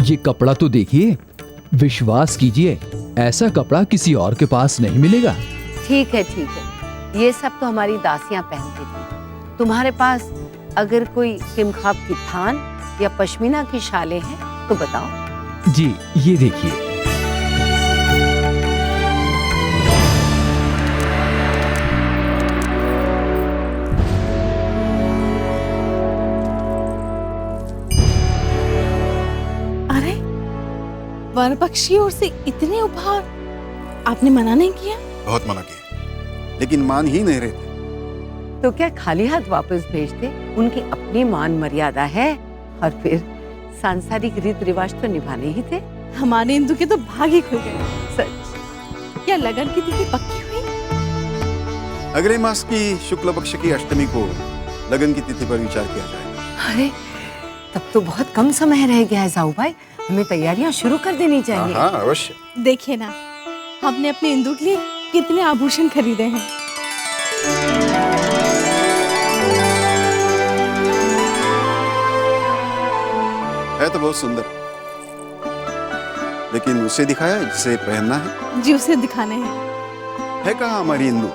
ये कपड़ा तो देखिए, विश्वास कीजिए ऐसा कपड़ा किसी और के पास नहीं मिलेगा। ठीक है, ये सब तो हमारी दासियां पहनती थी। तुम्हारे पास अगर कोई किमखाब की थान या पश्मीना की शालें हैं तो बताओ। जी ये देखिए। अरे वर पक्षी ओर से इतने उपहार, आपने मना नहीं किया? बहुत मना किया, लेकिन मान ही नहीं रहे थे। तो क्या खाली हाथ वापस भेजते? उनकी अपनी मान मर्यादा है, और फिर सांसारिक रीत रिवाज तो निभाने ही थे। हमारे इंदु के तो भाग ही खुल गए। सच। क्या लगन की तिथि पक्की हुई? अगले मास की शुक्ल पक्ष की अष्टमी को लगन की तिथि पर विचार किया जाएगा। अरे तब तो बहुत कम समय रह गया है जाऊ भाई, हमें तैयारियां शुरू कर देनी चाहिए। हाँ अवश्य। देखिए ना, हमने अपने इंदु के लिए कितने आभूषण खरीदे हैं। है तो बहुत सुंदर, लेकिन उसे दिखाया है जिसे पहनना है। जी उसे दिखाने हैं। है कहाँ हमारी इंदु?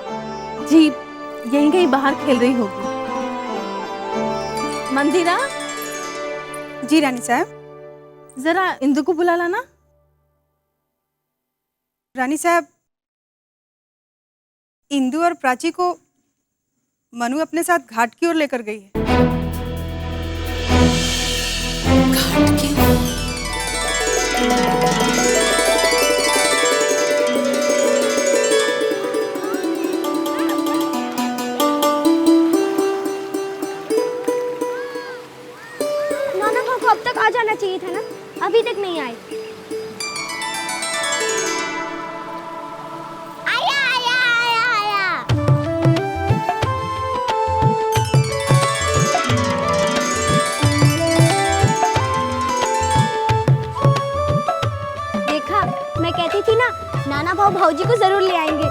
जी यहीं कहीं बाहर खेल रही होगी। मंदिरा। जी रानी साहब। जरा इंदु को बुला लाना। रानी साहब, इंदु और प्राची को मनु अपने साथ घाट की ओर लेकर गई है। घाट की? नाना को अब तक आ जाना चाहिए था ना, अभी तक नहीं आए। आया आया आया आया। देखा, मैं कहती थी ना, नाना भाऊ भाऊजी को जरूर ले आएंगे।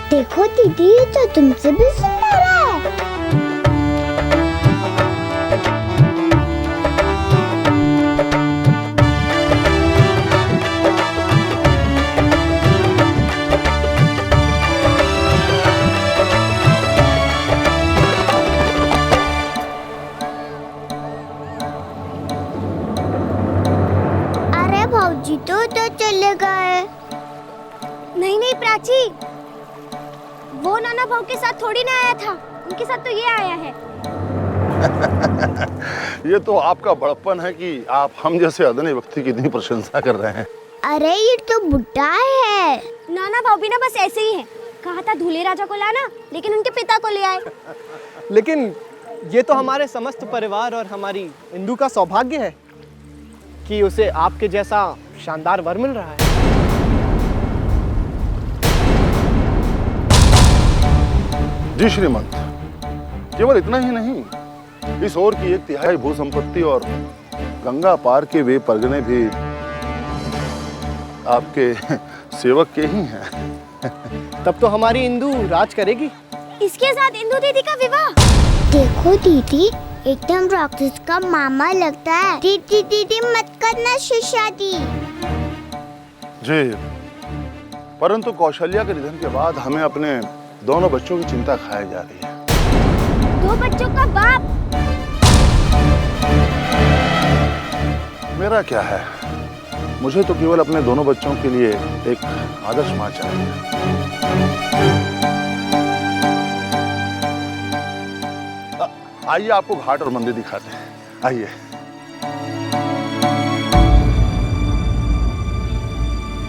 देखो दीदी, ये तो तुमसे भी सुंदर है। अरे भाऊजी तो चले गए। नहीं नहीं प्राची, वो नाना भाऊ के साथ थोड़ी ना आया था, उनके साथ तो ये आया है। ये तो आपका बड़प्पन है कि आप हम जैसे अदने व्यक्ति की इतनी प्रशंसा कर रहे हैं। अरे ये तो बुड्ढा है। नाना भाऊ भी ना बस ऐसे ही है। कहा था दूल्हे राजा को लाना, लेकिन उनके पिता को ले आए। लेकिन ये तो हमारे समस्त परिवार और हमारी इंदु का सौभाग्य है कि उसे आपके जैसा शानदार वर मिल रहा है। जी श्रीमंत, केवल इतना ही नहीं, इस ओर की 1/3 भू संपत्ति और गंगा पार के वे परगने भी आपके सेवक के ही हैं। तब तो हमारी इंदु राज करेगी। इसके साथ इंदु दीदी का विवाह। देखो दीदी, एकदम राक्षस का मामा लगता है। दीदी दीदी मत करना शादी। जी, परंतु कौशल्या के निधन के बाद हमें अपने दोनों बच्चों की चिंता खाई जा रही है। 2 बच्चों का बाप। मेरा क्या है, मुझे तो केवल अपने दोनों बच्चों के लिए एक आदर्श माँ चाहिए। आइए आपको घाट और मंदिर दिखाते हैं, आइए।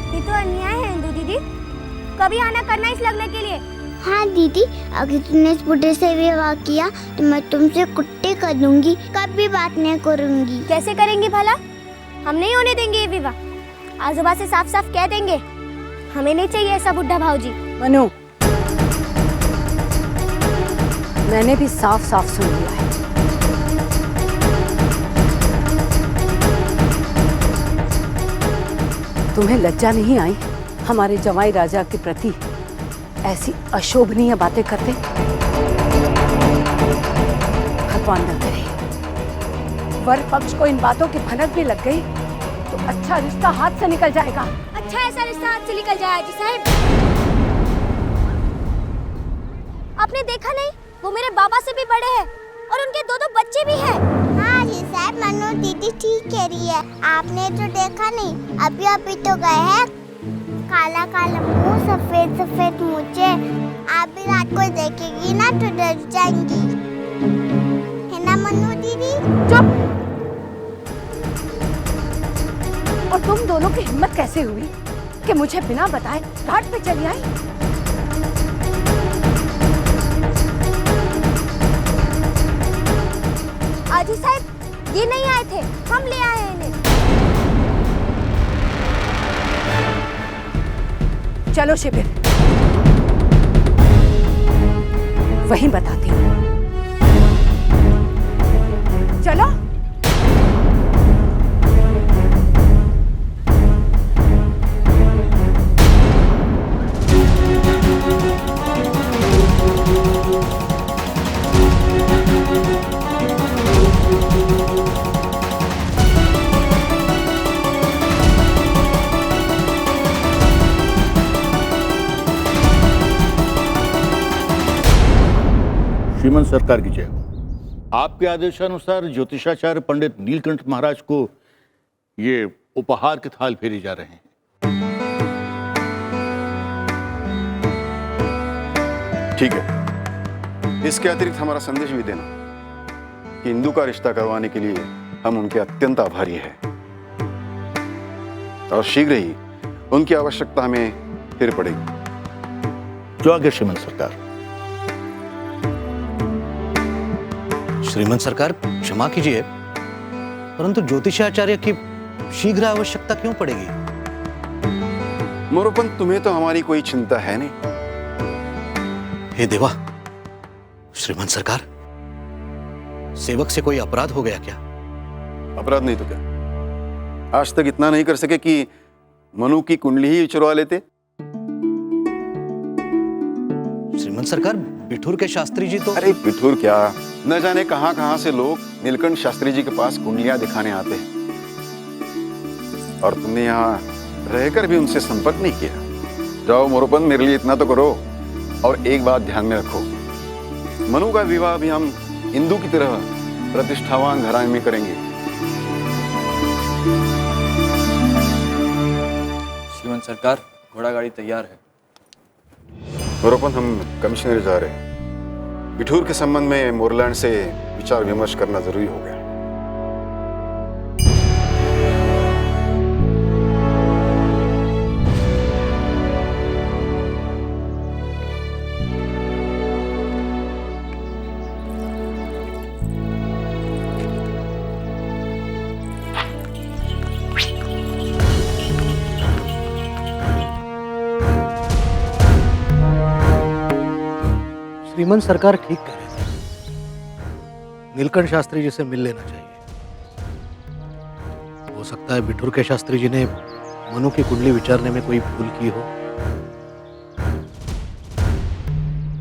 ये तो अन्याय है इंदु दीदी, कभी आना करना इस लगने के लिए। हाँ दीदी, अगर तुमने इस बुढ़े से विवाह किया तो मैं तुमसे कुट्टे कर दूंगी, कभी बात नहीं करूंगी। कैसे करेंगी भला? हम नहीं होने देंगे ये विवाह। आजूबा से साफ साफ कह देंगे, हमें नहीं चाहिए ऐसा बुढ़ा भाऊजी। मनु, मैंने भी साफ साफ सुन लिया है। तुम्हें लज्जा नहीं आई हमारे जवाई राजा के प्रति ऐसी अशोभनीय बातें करते? भगवान न करे वर पक्ष को इन बातों की भनक भी लग गई तो अच्छा रिश्ता हाथ से निकल जाएगा। अच्छा ऐसा रिश्ता हाथ से निकल जाए हाजी साहब। आपने देखा नहीं, वो मेरे बाबा से भी बड़े हैं और उनके दो दो बच्चे भी हैं। हाँ हाजी साहब, मनु दीदी ठीक कह रही है। आपने तो देखा नहीं, अभी अभी तो गए हैं। काला काला मुंह, सफेद सफेद मूंछें। आप भी रात को देखेगी ना तो डर जाएंगी, है ना मनु दीदी? चुप! और तुम दोनों की हिम्मत कैसे हुई कि मुझे बिना बताए घाट पे चली आई? हाजी साहब, ये नहीं आए थे, हम ले आए हैं इन्हें। चलो शिविर, वहीं बताती हूँ। चलो। श्रीमंत सरकार की जय हो। आपके आदेशानुसार ज्योतिषाचार्य पंडित नीलकंठ महाराज को ये उपहार के थाल फेरे जा रहे हैं। ठीक है, इसके अतिरिक्त हमारा संदेश भी देना कि इंदु का रिश्ता करवाने के लिए हम उनके अत्यंत आभारी हैं और शीघ्र ही उनकी आवश्यकता हमें फिर पड़ेगी। जो आगे श्रीमंत सरकार। श्रीमंत सरकार, क्षमा कीजिए, परंतु ज्योतिषाचार्य की शीघ्र आवश्यकता क्यों पड़ेगी? मोरोपन, तुम्हें तो हमारी कोई चिंता है नहीं। हे देवा! श्रीमंत सरकार, सेवक से कोई अपराध हो गया क्या? अपराध नहीं तो क्या? आज तक इतना नहीं कर सके कि मनु की कुंडली ही चुरवा लेते? श्रीमंत सरकार, बिठूर के शास्त्री जी तो... अरे बिठूर क्या, न जाने कहां से लोग नीलकंठ शास्त्री जी के पास कुंडलियां दिखाने आते हैं और तुमने यहाँ रहकर भी उनसे संपर्क नहीं किया। जाओ मोरोपन, मेरे लिए इतना तो करो। और एक बात ध्यान में रखो, मनु का विवाह भी हम इंदु की तरह प्रतिष्ठावान घराने में करेंगे। श्रीमंत सरकार, घोड़ा गाड़ी तैयार है। मोरोपन, हम कमिश्नर जा रहे हैं। बिठूर के संबंध में मोरलैंड से विचार विमर्श करना जरूरी हो गया। श्रीमंत सरकार ठीक कह रहे थे, नीलकंठ शास्त्री जी से मिल लेना चाहिए। हो सकता है बिठूर के शास्त्री जी ने मनु की कुंडली विचारने में कोई भूल की हो।